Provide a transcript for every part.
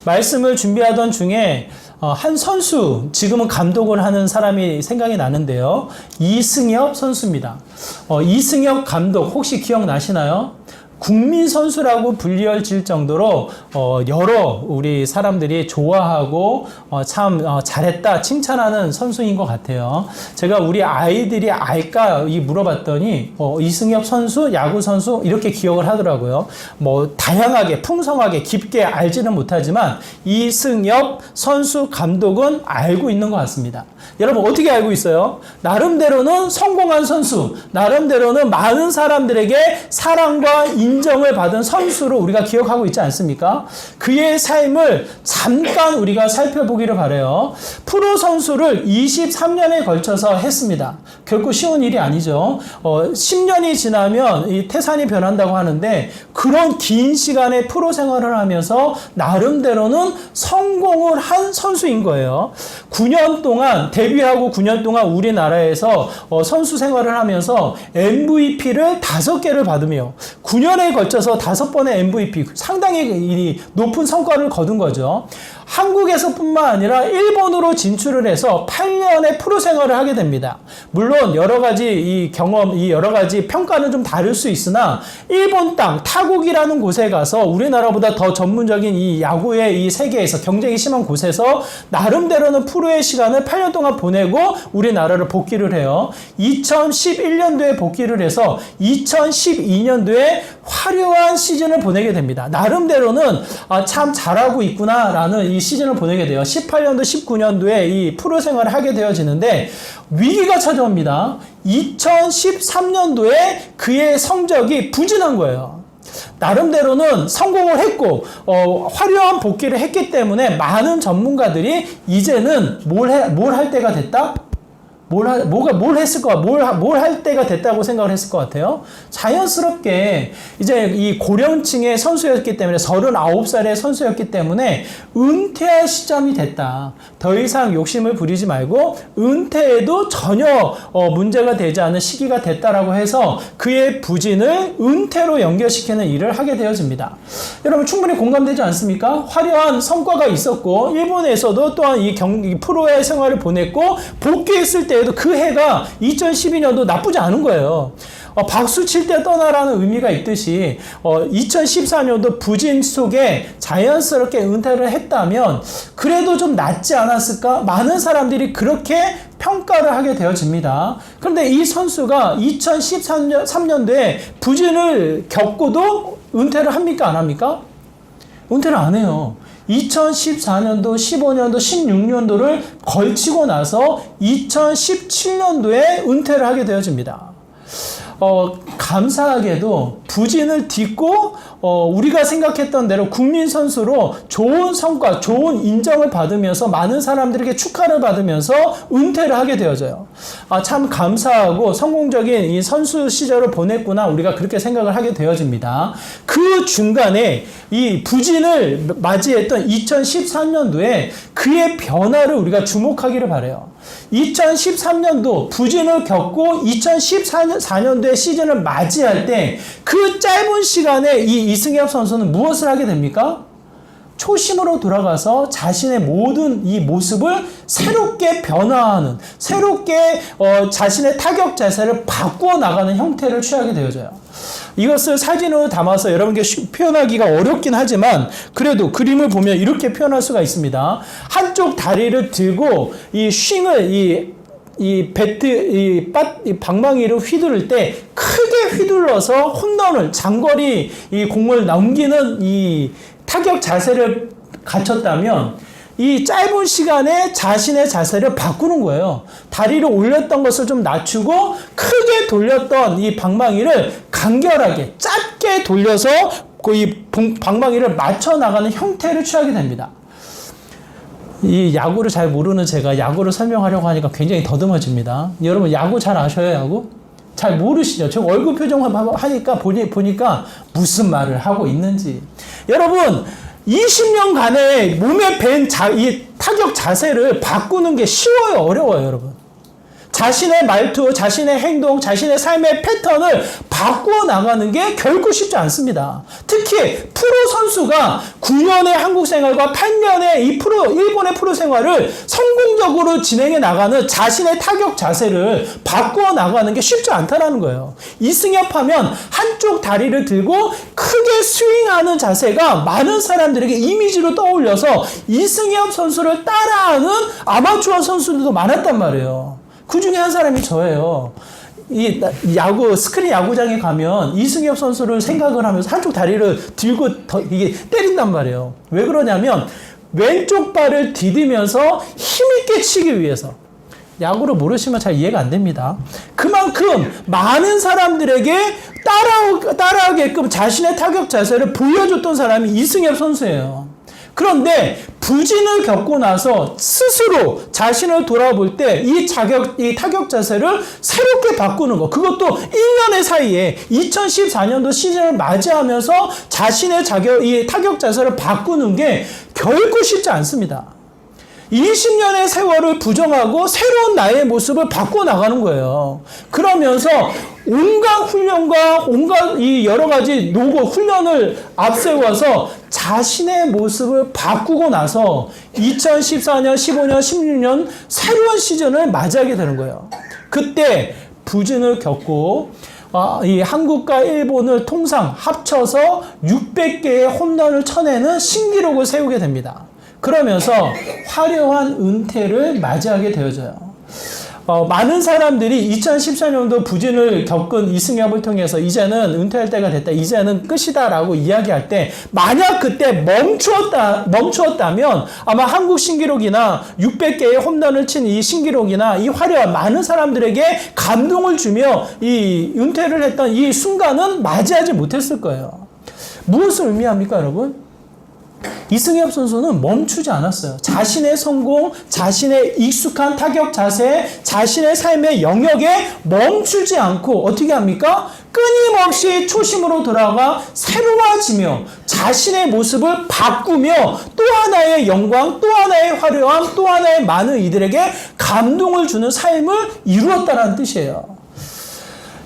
말씀을 준비하던 중에 한 선수, 지금은 감독을 하는 사람이 생각이 나는데요. 이승엽 선수입니다. 이승엽 감독 혹시 기억나시나요? 국민 선수라고 불리워질 정도로 여러 우리 사람들이 좋아하고 참 잘했다 칭찬하는 선수인 것 같아요. 제가 우리 아이들이 알까 물어봤더니 이승엽 선수, 야구 선수 이렇게 기억을 하더라고요. 뭐 다양하게 풍성하게 깊게 알지는 못하지만 이승엽 선수 감독은 알고 있는 것 같습니다. 여러분 어떻게 알고 있어요? 나름대로는 성공한 선수, 나름대로는 많은 사람들에게 사랑과 인정을 받은 선수로 우리가 기억하고 있지 않습니까? 그의 삶을 잠깐 우리가 살펴보기를 바라요. 프로 선수를 23년에 걸쳐서 했습니다. 결코 쉬운 일이 아니죠. 10년이 지나면 이 태산이 변한다고 하는데 그런 긴 시간의 프로 생활을 하면서 나름대로는 성공을 한 선수인 거예요. 9년 동안 데뷔하고 9년 동안 우리나라에서 선수 생활을 하면서 MVP를 5개를 받으며 9년에 걸쳐서 5번의 MVP, 상당히 높은 성과를 거둔 거죠. 한국에서뿐만 아니라 일본으로 진출을 해서 8년의 프로 생활을 하게 됩니다. 물론 여러 가지 이 경험, 이 여러 가지 평가는 좀 다를 수 있으나 일본 땅 타국이라는 곳에 가서 우리나라보다 더 전문적인 이 야구의 이 세계에서 경쟁이 심한 곳에서 나름대로는 프로의 시간을 8년 동안 보내고 우리나라를 복귀를 해요. 2011년도에 복귀를 해서 2012년도에 화려한 시즌을 보내게 됩니다. 나름대로는 참 잘하고 있구나라는 이 시즌을 보내게 돼요. 18년도, 19년도에 이 프로 생활을 하게 되어지는데 위기가 찾아옵니다. 2013년도에 그의 성적이 부진한 거예요. 나름대로는 성공을 했고 화려한 복귀를 했기 때문에 많은 전문가들이 이제는 뭘 할 때가 됐다? 뭘 할 때가 됐다고 생각을 했을 것 같아요. 자연스럽게 이제 이 고령층의 선수였기 때문에 39살의 선수였기 때문에 은퇴할 시점이 됐다. 더 이상 욕심을 부리지 말고 은퇴에도 전혀 문제가 되지 않은 시기가 됐다라고 해서 그의 부진을 은퇴로 연결시키는 일을 하게 되어집니다. 여러분 충분히 공감되지 않습니까? 화려한 성과가 있었고 일본에서도 또한 이 프로의 생활을 보냈고 복귀했을 때에도 그 해가 2012년도 나쁘지 않은 거예요. 박수 칠 때 떠나라는 의미가 있듯이 2014년도 부진 속에 자연스럽게 은퇴를 했다면 그래도 좀 낫지 않았을까? 많은 사람들이 그렇게 평가를 하게 되어집니다. 그런데 이 선수가 2013년도에 부진을 겪고도 은퇴를 합니까? 안 합니까? 은퇴를 안 해요. 2014년도, 15년도, 16년도를 걸치고 나서 2017년도에 은퇴를 하게 되어집니다. 감사하게도 부진을 딛고 우리가 생각했던 대로 국민 선수로 좋은 성과, 좋은 인정을 받으면서 많은 사람들에게 축하를 받으면서 은퇴를 하게 되어져요. 참 감사하고 성공적인 이 선수 시절을 보냈구나 우리가 그렇게 생각을 하게 되어집니다. 그 중간에 이 부진을 맞이했던 2013년도에 그의 변화를 우리가 주목하기를 바라요. 2013년도 부진을 겪고 2014년도에 시즌을 맞이할 때 그 짧은 시간에 이 이승엽 선수는 무엇을 하게 됩니까? 초심으로 돌아가서 자신의 모든 이 모습을 새롭게 변화하는, 새롭게 자신의 타격 자세를 바꾸어 나가는 형태를 취하게 되어져요. 이것을 사진으로 담아서 여러분께 표현하기가 어렵긴 하지만 그래도 그림을 보면 이렇게 표현할 수가 있습니다. 한쪽 다리를 들고 이 윙을 이 방망이를 휘두를 때 크게 휘둘러서 홈런을 장거리 이 공을 넘기는 이 타격 자세를 갖췄다면 이 짧은 시간에 자신의 자세를 바꾸는 거예요. 다리를 올렸던 것을 좀 낮추고 크게 돌렸던 이 방망이를 간결하게 짧게 돌려서 이 방망이를 맞춰 나가는 형태를 취하게 됩니다. 이 야구를 잘 모르는 제가 야구를 설명하려고 하니까 굉장히 더듬어집니다. 여러분 야구 잘 아셔요? 야구? 잘 모르시죠? 저 얼굴 표정을 하니까 보니까 무슨 말을 하고 있는지. 여러분 20년간의 몸에 밴 이 타격 자세를 바꾸는 게 쉬워요? 어려워요? 여러분? 자신의 말투, 자신의 행동, 자신의 삶의 패턴을 바꾸어 나가는 게 결코 쉽지 않습니다. 특히 프로 선수가 9년의 한국 생활과 8년의 일본의 프로 생활을 성공적으로 진행해 나가는 자신의 타격 자세를 바꾸어 나가는 게 쉽지 않다는 거예요. 이승엽 하면 한쪽 다리를 들고 크게 스윙하는 자세가 많은 사람들에게 이미지로 떠올려서 이승엽 선수를 따라하는 아마추어 선수들도 많았단 말이에요. 그 중에 한 사람이 저예요. 이 스크린 야구장에 가면 이승엽 선수를 생각을 하면서 한쪽 다리를 들고 이게 때린단 말이에요. 왜 그러냐면 왼쪽 발을 디디면서 힘있게 치기 위해서. 야구를 모르시면 잘 이해가 안 됩니다. 그만큼 많은 사람들에게 따라하게끔 자신의 타격 자세를 보여줬던 사람이 이승엽 선수예요. 그런데 부진을 겪고 나서 스스로 자신을 돌아볼 때 이 타격 자세를 새롭게 바꾸는 거, 그것도 1년의 사이에 2014년도 시즌을 맞이하면서 자신의 이 타격 자세를 바꾸는 게 결코 쉽지 않습니다. 20년의 세월을 부정하고 새로운 나의 모습을 바꿔 나가는 거예요. 그러면서 온갖 훈련과 온갖 이 여러 가지 훈련을 앞세워서 자신의 모습을 바꾸고 나서 2014년, 15년, 16년 새로운 시즌을 맞이하게 되는 거예요. 그때 부진을 겪고 이 한국과 일본을 통상 합쳐서 600개의 홈런을 쳐내는 신기록을 세우게 됩니다. 그러면서 화려한 은퇴를 맞이하게 되어져요. 많은 사람들이 2014년도 부진을 겪은 이승엽을 통해서 이제는 은퇴할 때가 됐다, 이제는 끝이다라고 이야기할 때 만약 그때 멈추었다면 아마 한국 신기록이나 600개의 홈런을 친 이 신기록이나 이 화려한 많은 사람들에게 감동을 주며 이 은퇴를 했던 이 순간은 맞이하지 못했을 거예요. 무엇을 의미합니까, 여러분? 이승엽 선수는 멈추지 않았어요. 자신의 성공, 자신의 익숙한 타격 자세, 자신의 삶의 영역에 멈추지 않고 어떻게 합니까? 끊임없이 초심으로 돌아가 새로워지며 자신의 모습을 바꾸며 또 하나의 영광, 또 하나의 화려함, 또 하나의 많은 이들에게 감동을 주는 삶을 이루었다는 뜻이에요.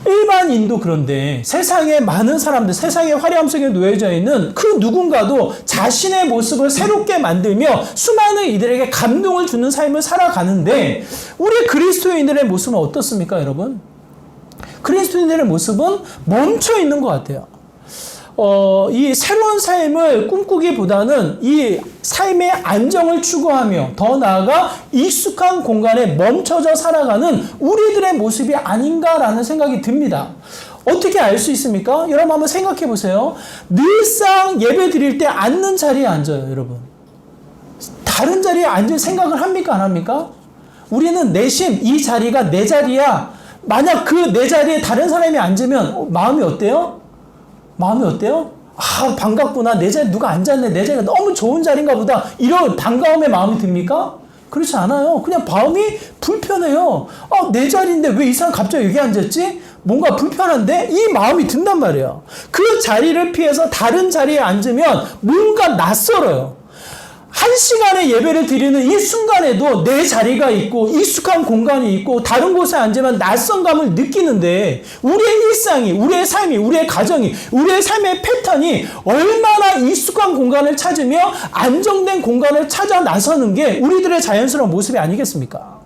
일반인도 그런데 세상에 많은 사람들, 세상의 화려함 속에 놓여져 있는 그 누군가도 자신의 모습을 새롭게 만들며 수많은 이들에게 감동을 주는 삶을 살아가는데 우리 그리스도인들의 모습은 어떻습니까, 여러분? 그리스도인들의 모습은 멈춰 있는 것 같아요. 이 새로운 삶을 꿈꾸기보다는 이 삶의 안정을 추구하며 더 나아가 익숙한 공간에 멈춰져 살아가는 우리들의 모습이 아닌가라는 생각이 듭니다. 어떻게 알 수 있습니까? 여러분 한번 생각해 보세요. 늘상 예배 드릴 때 앉는 자리에 앉아요, 여러분. 다른 자리에 앉을 생각을 합니까, 안 합니까? 우리는 내심 이 자리가 내 자리야. 만약 그 내 자리에 다른 사람이 앉으면 마음이 어때요? 마음이 어때요? 아, 반갑구나. 내 자리에 누가 앉았네. 내 자리가 너무 좋은 자리인가 보다. 이런 반가움의 마음이 듭니까? 그렇지 않아요. 그냥 마음이 불편해요. 아, 내 자리인데 왜 이 사람 갑자기 여기 앉았지? 뭔가 불편한데? 이 마음이 든단 말이에요. 그 자리를 피해서 다른 자리에 앉으면 뭔가 낯설어요. 한 시간의 예배를 드리는 이 순간에도 내 자리가 있고 익숙한 공간이 있고 다른 곳에 앉으면 낯선감을 느끼는데 우리의 일상이, 우리의 삶이, 우리의 가정이, 우리의 삶의 패턴이 얼마나 익숙한 공간을 찾으며 안정된 공간을 찾아 나서는 게 우리들의 자연스러운 모습이 아니겠습니까?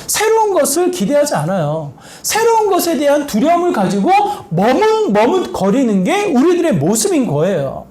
새로운 것을 기대하지 않아요. 새로운 것에 대한 두려움을 가지고 머뭇거리는 게 우리들의 모습인 거예요.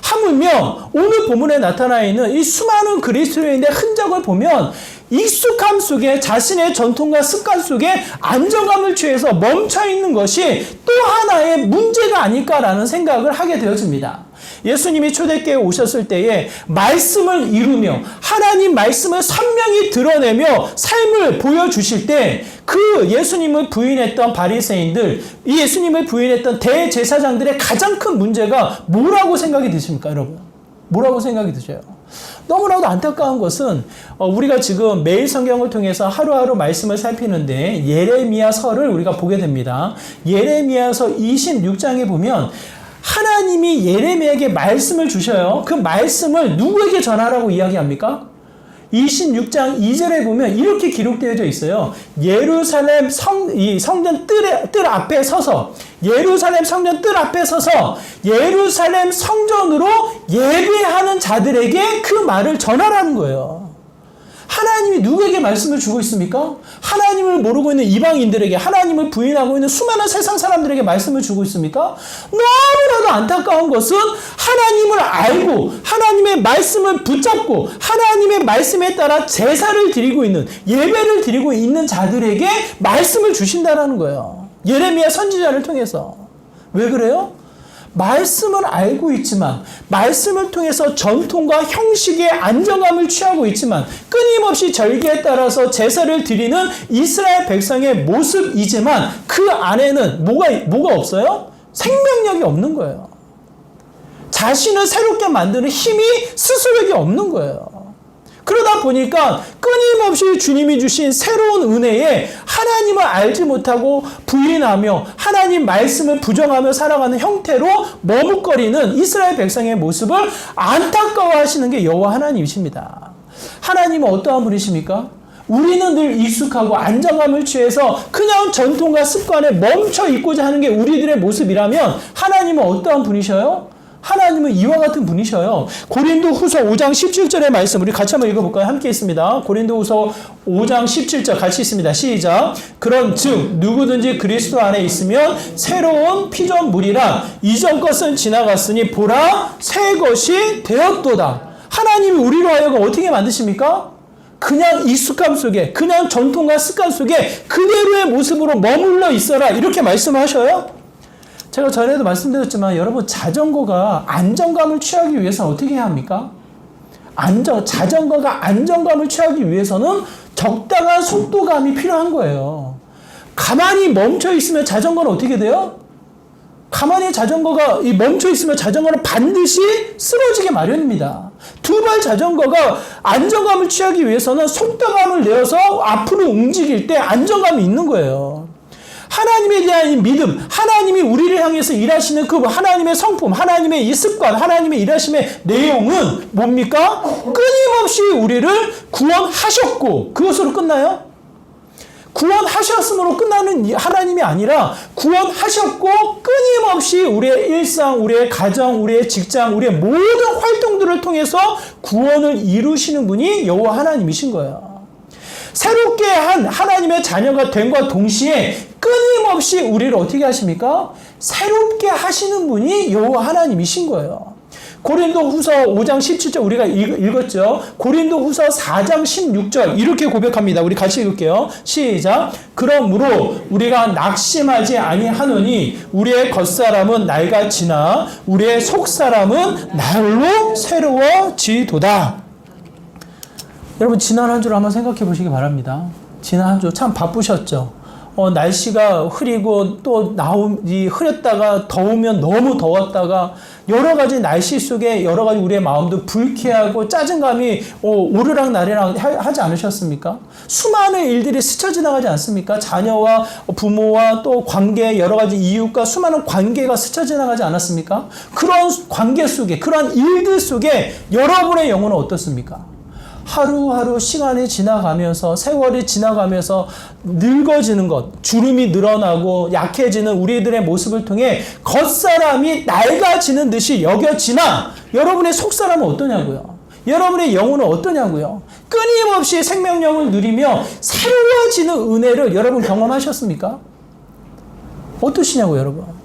하물며 오늘 본문에 나타나 있는 이 수많은 그리스도인의 흔적을 보면 익숙함 속에 자신의 전통과 습관 속에 안정감을 취해서 멈춰있는 것이 또 하나의 문제가 아닐까라는 생각을 하게 되어집니다. 예수님이 초대교회에 오셨을 때에 말씀을 이루며 하나님 말씀을 선명히 드러내며 삶을 보여주실 때 그 예수님을 부인했던 바리새인들, 이 예수님을 부인했던 대제사장들의 가장 큰 문제가 뭐라고 생각이 드십니까, 여러분? 뭐라고 생각이 드셔요? 너무나도 안타까운 것은 우리가 지금 매일 성경을 통해서 하루하루 말씀을 살피는데 예레미야서를 우리가 보게 됩니다. 예레미야서 26장에 보면 하나님이 예레미야에게 말씀을 주셔요. 그 말씀을 누구에게 전하라고 이야기합니까? 26장 2절에 보면 이렇게 기록되어져 있어요. 예루살렘 성전 뜰 앞에 서서 예루살렘 성전 뜰 앞에 서서 예루살렘 성전으로 예배하는 자들에게 그 말을 전하라는 거예요. 하나님이 누구에게 말씀을 주고 있습니까? 하나님을 모르고 있는 이방인들에게, 하나님을 부인하고 있는 수많은 세상 사람들에게 말씀을 주고 있습니까? 너무나도 안타까운 것은 하나님을 알고 하나님의 말씀을 붙잡고 하나님의 말씀에 따라 제사를 드리고 있는, 예배를 드리고 있는 자들에게 말씀을 주신다는 거예요. 예레미야 선지자를 통해서. 왜 그래요? 말씀을 알고 있지만, 말씀을 통해서 전통과 형식의 안정감을 취하고 있지만, 끊임없이 절기에 따라서 제사를 드리는 이스라엘 백성의 모습이지만 그 안에는 뭐가 없어요? 생명력이 없는 거예요. 자신을 새롭게 만드는 힘이 스스로에게 없는 거예요. 그러다 보니까 끊임없이 주님이 주신 새로운 은혜에 하나님을 알지 못하고 부인하며 하나님 말씀을 부정하며 살아가는 형태로 머뭇거리는 이스라엘 백성의 모습을 안타까워하시는 게 여호와 하나님이십니다. 하나님은 어떠한 분이십니까? 우리는 늘 익숙하고 안정감을 취해서 그냥 전통과 습관에 멈춰 있고자 하는 게 우리들의 모습이라면 하나님은 어떠한 분이셔요? 하나님은 이와 같은 분이셔요. 고린도 후서 5장 17절의 말씀 우리 같이 한번 읽어볼까요? 함께 있습니다. 고린도 후서 5장 17절 같이 있습니다. 시작. 그런즉 누구든지 그리스도 안에 있으면 새로운 피조물이라 이전 것은 지나갔으니 보라 새 것이 되었도다. 하나님이 우리로 하여금 어떻게 만드십니까? 그냥 익숙함 속에, 그냥 전통과 습관 속에 그대로의 모습으로 머물러 있어라 이렇게 말씀하셔요. 제가 전에도 말씀드렸지만 여러분, 자전거가 안정감을 취하기 위해서는 어떻게 해야 합니까? 자전거가 안정감을 취하기 위해서는 적당한 속도감이 필요한 거예요. 가만히 멈춰 있으면 자전거는 어떻게 돼요? 가만히 자전거가 멈춰 있으면 자전거는 반드시 쓰러지게 마련입니다. 두발 자전거가 안정감을 취하기 위해서는 속도감을 내어서 앞으로 움직일 때 안정감이 있는 거예요. 하나님에 대한 믿음, 하나님이 우리를 향해서 일하시는 그 하나님의 성품, 하나님의 이 습관, 하나님의 일하심의 내용은 뭡니까? 끊임없이 우리를 구원하셨고, 그것으로 끝나요? 구원하셨으므로 끝나는 하나님이 아니라 구원하셨고 끊임없이 우리의 일상, 우리의 가정, 우리의 직장, 우리의 모든 활동들을 통해서 구원을 이루시는 분이 여호와 하나님이신 거예요. 새롭게 한 하나님의 자녀가 됨과 동시에 끊임없이 우리를 어떻게 하십니까? 새롭게 하시는 분이 여호와 하나님이신 거예요. 고린도 후서 5장 17절 우리가 읽었죠. 고린도 후서 4장 16절 이렇게 고백합니다. 우리 같이 읽을게요. 시작. 그러므로 우리가 낙심하지 아니하노니 우리의 겉사람은 날과 지나 우리의 속사람은 날로 새로워지도다. 여러분, 지난 한 주를 한번 생각해 보시기 바랍니다. 지난 한 주 참 바쁘셨죠? 날씨가 흐리고 또 흐렸다가 더우면 너무 더웠다가 여러 가지 날씨 속에 여러 가지 우리의 마음도 불쾌하고 짜증감이 오르락내리락 하지 않으셨습니까? 수많은 일들이 스쳐 지나가지 않습니까? 자녀와 부모와 또 관계, 여러 가지 이웃과 수많은 관계가 스쳐 지나가지 않았습니까? 그런 관계 속에, 그런 일들 속에 여러분의 영혼은 어떻습니까? 하루하루 시간이 지나가면서 세월이 지나가면서 늙어지는 것, 주름이 늘어나고 약해지는 우리들의 모습을 통해 겉사람이 낡아지는 듯이 여겨지나 여러분의 속사람은 어떠냐고요? 여러분의 영혼은 어떠냐고요? 끊임없이 생명력을 누리며 새로워지는 은혜를 여러분 경험하셨습니까? 어떠시냐고요, 여러분?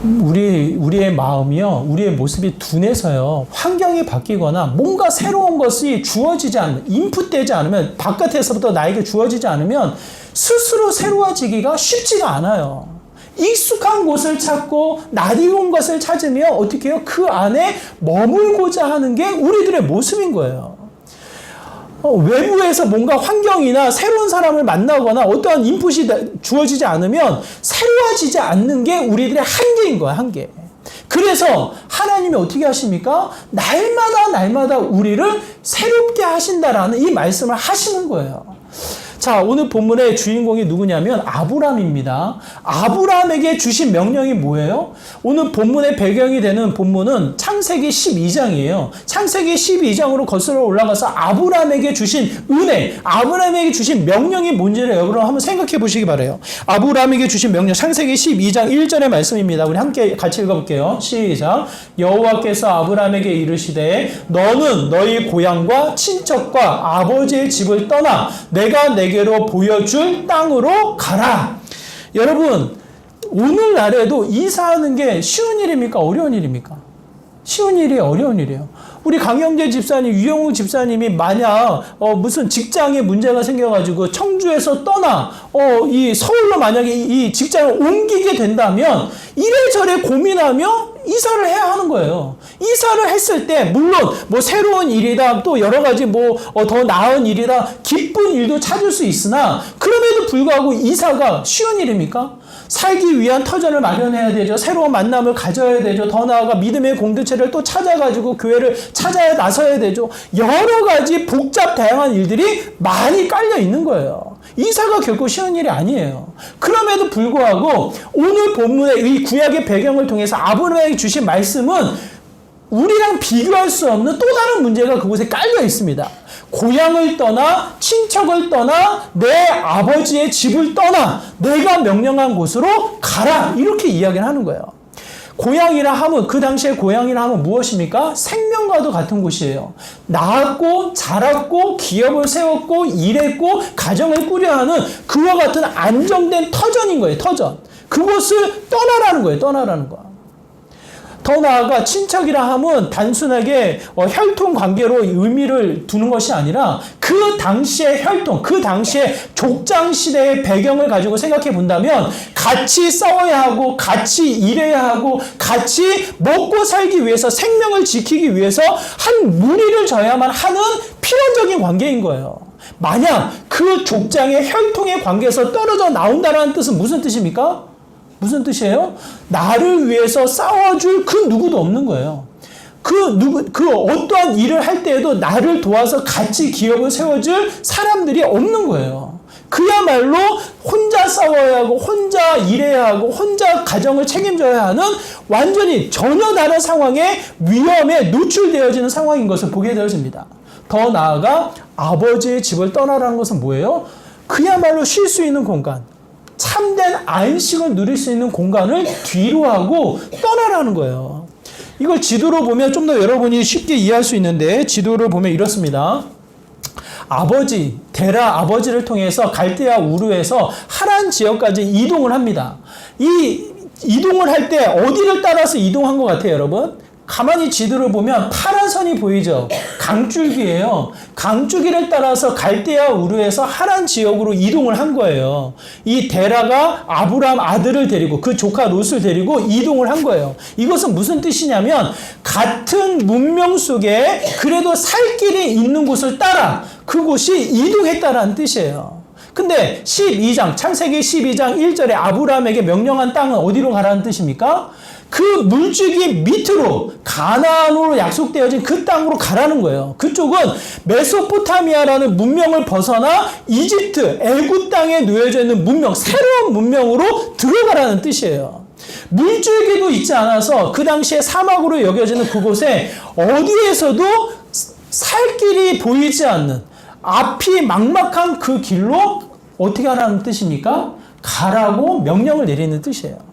우리의 마음이요, 우리의 모습이 둔해서요, 환경이 바뀌거나 뭔가 새로운 것이 주어지지 않으면, 인풋되지 않으면, 바깥에서부터 나에게 주어지지 않으면 스스로 새로워지기가 쉽지가 않아요. 익숙한 곳을 찾고 낯익은 것을 찾으며 어떻게 해요? 그 안에 머물고자 하는 게 우리들의 모습인 거예요. 외부에서 뭔가 환경이나 새로운 사람을 만나거나 어떠한 인풋이 주어지지 않으면 새로워지지 않는 게 우리들의 한계인 거야, 한계. 그래서 하나님이 어떻게 하십니까? 날마다 우리를 새롭게 하신다라는 이 말씀을 하시는 거예요. 자, 오늘 본문의 주인공이 누구냐면 아브람입니다. 아브람에게 주신 명령이 뭐예요? 오늘 본문의 배경이 되는 본문은 창세기 12장이에요. 창세기 12장으로 거슬러 올라가서 아브람에게 주신 은혜, 아브람에게 주신 명령이 뭔지를 여러분 한번 생각해 보시기 바라요. 아브람에게 주신 명령, 창세기 12장 1절의 말씀입니다. 우리 함께 같이 읽어볼게요. 시작. 여호와께서 아브람에게 이르시되 너는 너희 고향과 친척과 아버지의 집을 떠나 내가 내게로 보여줄 땅으로 가라. 여러분, 오늘날에도 이사하는 게 쉬운 일입니까? 어려운 일입니까? 쉬운 일이 어려운 일이에요. 우리 강영재 집사님, 유영우 집사님이 만약 무슨 직장에 문제가 생겨가지고 청주에서 떠나 이 서울로 만약에 이 직장을 옮기게 된다면 이래저래 고민하며 이사를 해야 하는 거예요. 이사를 했을 때 물론 뭐 새로운 일이다, 또 여러 가지 뭐 더 나은 일이다, 기쁜 일도 찾을 수 있으나 그럼에도 불구하고 이사가 쉬운 일입니까? 살기 위한 터전을 마련해야 되죠. 새로운 만남을 가져야 되죠. 더 나아가 믿음의 공동체를 또 찾아가지고 교회를 찾아야 나서야 되죠. 여러 가지 복잡 다양한 일들이 많이 깔려 있는 거예요. 이사가 결코 쉬운 일이 아니에요. 그럼에도 불구하고 오늘 본문의 이 구약의 배경을 통해서 아브라함에게 주신 말씀은 우리랑 비교할 수 없는 또 다른 문제가 그곳에 깔려 있습니다. 고향을 떠나, 친척을 떠나, 내 아버지의 집을 떠나 내가 명령한 곳으로 가라, 이렇게 이야기를 하는 거예요. 고향이라 하면, 그 당시에 고향이라 하면 무엇입니까? 생명과도 같은 곳이에요. 낳았고 자랐고 기업을 세웠고 일했고 가정을 꾸려 하는 그와 같은 안정된 터전인 거예요. 터전. 그곳을 떠나라는 거예요. 떠나라는 거. 더 나아가 친척이라 하면 단순하게 혈통 관계로 의미를 두는 것이 아니라 그 당시의 혈통, 그 당시의 족장 시대의 배경을 가지고 생각해 본다면 같이 싸워야 하고 같이 일해야 하고 같이 먹고 살기 위해서, 생명을 지키기 위해서 한 무리를 져야만 하는 필연적인 관계인 거예요. 만약 그 족장의 혈통의 관계에서 떨어져 나온다는 뜻은 무슨 뜻입니까? 무슨 뜻이에요? 나를 위해서 싸워줄 그 누구도 없는 거예요. 그 어떠한 일을 할 때에도 나를 도와서 같이 기업을 세워줄 사람들이 없는 거예요. 그야말로 혼자 싸워야 하고, 혼자 일해야 하고, 혼자 가정을 책임져야 하는 완전히 전혀 다른 상황에 위험에 노출되어지는 상황인 것을 보게 되어집니다. 더 나아가 아버지의 집을 떠나라는 것은 뭐예요? 그야말로 쉴 수 있는 공간, 참된 안식을 누릴 수 있는 공간을 뒤로 하고 떠나라는 거예요. 이걸 지도로 보면 좀 더 여러분이 쉽게 이해할 수 있는데, 지도를 보면 이렇습니다. 데라 아버지를 통해서 갈대아 우르에서 하란 지역까지 이동을 합니다. 이 이동을 할 때 어디를 따라서 이동한 것 같아요, 여러분? 가만히 지도를 보면 파란 선이 보이죠? 강줄기예요. 강줄기를 따라서 갈대아 우르에서 하란 지역으로 이동을 한 거예요. 이 데라가 아브람 아들을 데리고, 그 조카 롯을 데리고 이동을 한 거예요. 이것은 무슨 뜻이냐면 같은 문명 속에 그래도 살 길이 있는 곳을 따라 그곳이 이동했다라는 뜻이에요. 근데 12장, 창세기 12장 1절에 아브람에게 명령한 땅은 어디로 가라는 뜻입니까? 그 물줄기 밑으로 가나안으로 약속되어진 그 땅으로 가라는 거예요. 그쪽은 메소포타미아라는 문명을 벗어나 이집트, 애굽 땅에 놓여져 있는 문명, 새로운 문명으로 들어가라는 뜻이에요. 물줄기도 있지 않아서 그 당시에 사막으로 여겨지는 그곳에 어디에서도 살 길이 보이지 않는, 앞이 막막한 그 길로 어떻게 하라는 뜻입니까? 가라고 명령을 내리는 뜻이에요.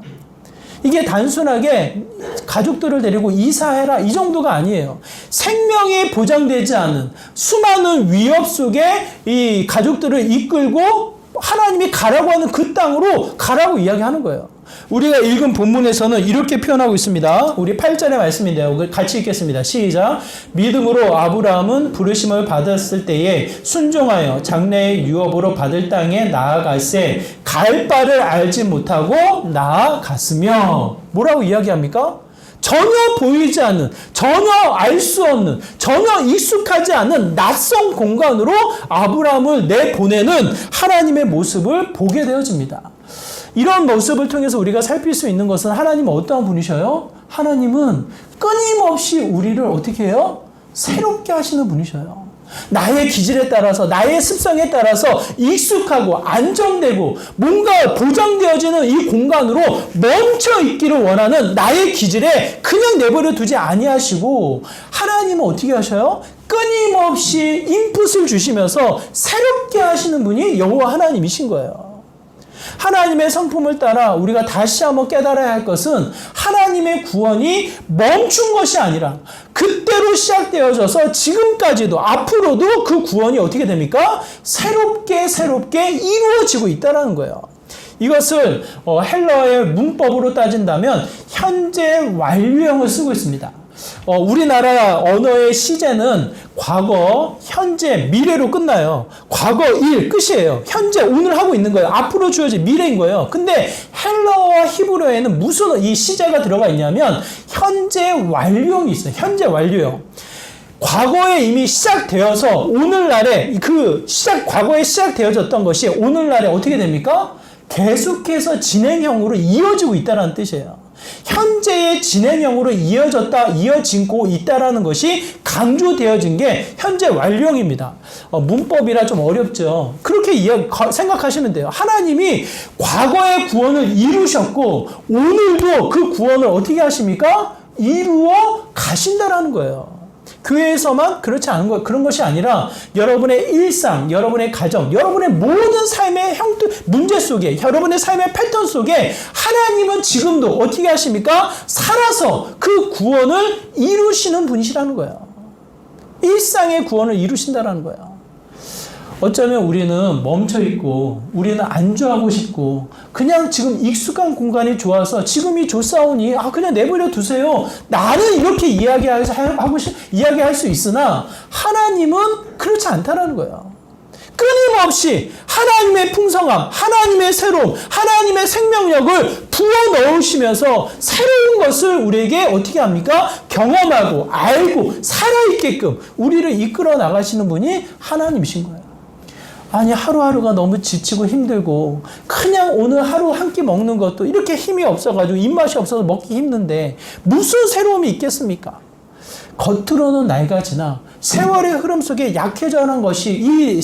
이게 단순하게 가족들을 데리고 이사해라 이 정도가 아니에요. 생명이 보장되지 않은 수많은 위협 속에 이 가족들을 이끌고 하나님이 가라고 하는 그 땅으로 가라고 이야기하는 거예요. 우리가 읽은 본문에서는 이렇게 표현하고 있습니다. 우리 8절의 말씀인데요. 같이 읽겠습니다. 시작. 믿음으로 아브라함은 부르심을 받았을 때에 순종하여 장래의 유업으로 받을 땅에 나아갈새 갈 바를 알지 못하고 나아갔으며. 뭐라고 이야기합니까? 전혀 보이지 않는, 전혀 알 수 없는, 전혀 익숙하지 않은 낯선 공간으로 아브라함을 내보내는 하나님의 모습을 보게 되어집니다. 이런 모습을 통해서 우리가 살필 수 있는 것은 하나님은 어떠한 분이셔요? 하나님은 끊임없이 우리를 어떻게 해요? 새롭게 하시는 분이셔요. 나의 기질에 따라서, 나의 습성에 따라서 익숙하고 안정되고 뭔가 보장되어지는 이 공간으로 멈춰 있기를 원하는 나의 기질에 그냥 내버려 두지 아니하시고, 하나님은 어떻게 하셔요? 끊임없이 인풋을 주시면서 새롭게 하시는 분이 여호와 하나님이신 거예요. 하나님의 성품을 따라 우리가 다시 한번 깨달아야 할 것은, 하나님의 구원이 멈춘 것이 아니라 그때로 시작되어져서 지금까지도 앞으로도 그 구원이 어떻게 됩니까? 새롭게 이루어지고 있다는 거예요. 이것을 헬러의 문법으로 따진다면 현재 완료형을 쓰고 있습니다. 우리나라 언어의 시제는 과거, 현재, 미래로 끝나요. 과거 일 끝이에요. 현재 오늘 하고 있는 거예요. 앞으로 주어질 미래인 거예요. 근데 헬러와 히브리어에는 무슨 이 시제가 들어가 있냐면 현재 완료형이 있어요. 현재 완료형. 과거에 이미 시작되어서 오늘날에 과거에 시작되어졌던 것이 오늘날에 어떻게 됩니까? 계속해서 진행형으로 이어지고 있다는 뜻이에요. 현재의 진행형으로 이어지고 있다라는 것이 강조되어진 게 현재 완료형입니다. 문법이라 좀 어렵죠. 그렇게 생각하시면 돼요. 하나님이 과거의 구원을 이루셨고 오늘도 그 구원을 어떻게 하십니까? 이루어 가신다라는 거예요. 교회에서만 그렇지 않은 거, 그런 것이 아니라 여러분의 일상, 여러분의 가정, 여러분의 모든 삶의 문제 속에, 여러분의 삶의 패턴 속에 하나님은 지금도 어떻게 하십니까? 살아서 그 구원을 이루시는 분이시라는 거예요. 일상의 구원을 이루신다는 거예요. 어쩌면 우리는 멈춰있고, 우리는 안주하고 싶고, 그냥 지금 익숙한 공간이 좋아서 지금이 좋사오니, 그냥 내버려 두세요. 나는 이렇게 이야기할 수 있으나, 하나님은 그렇지 않다라는 거예요. 끊임없이 하나님의 풍성함, 하나님의 새로움, 하나님의 생명력을 부어 넣으시면서 새로운 것을 우리에게 어떻게 합니까? 경험하고, 알고, 살아있게끔 우리를 이끌어 나가시는 분이 하나님이신 거예요. 아니, 하루하루가 너무 지치고 힘들고 그냥 오늘 하루 한 끼 먹는 것도 이렇게 힘이 없어가지고 입맛이 없어서 먹기 힘든데 무슨 새로움이 있겠습니까? 겉으로는 낡아지나 세월의 흐름 속에 약해져가는 것이 이